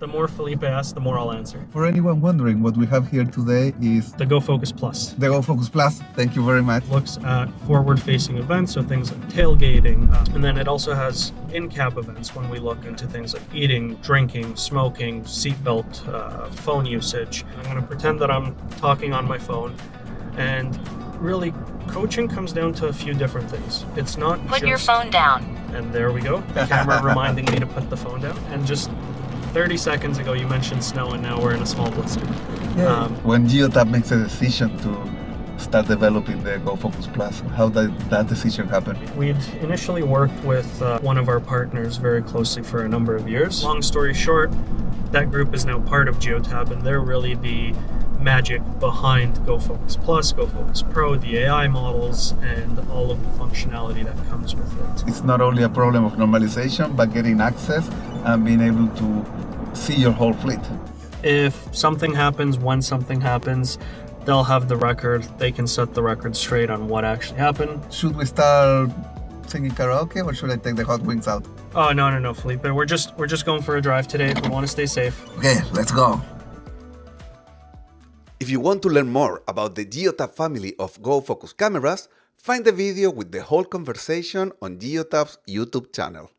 The more Felipe asks, the more I'll answer. For anyone wondering, what we have here today is The Go Focus Plus. the Go Focus Plus. Thank you very much. Looks at forward-facing events, so things like tailgating, and then it also has in-cab events when we look into things like eating, drinking, smoking, seatbelt, phone usage. I'm going to pretend that I'm talking on my phone, and really, coaching comes down to a few different things. It's not Put your phone down. And there we go. The camera reminding me to put the phone down. And just 30 seconds ago, you mentioned snow, and now we're in a small blizzard. Yeah. When Geotab makes a decision to start developing the Go Focus Plus, how did that decision happen? We'd initially worked with one of our partners very closely for a number of years. Long story short, that group is now part of Geotab, and they're really the magic behind Go Focus Plus, Go Focus Pro, the AI models, and all of the functionality that comes with it. It's not only a problem of normalization, but getting access and being able to see your whole fleet. If something happens, when something happens, they'll have the record. They can set the record straight on what actually happened. Should we start singing karaoke, or should I take the hot wings out? Oh, no, Felipe. We're just going for a drive today. We want to stay safe. Okay, let's go. If you want to learn more about the Geotab family of Go Focus cameras, find the video with the whole conversation on Geotab's YouTube channel.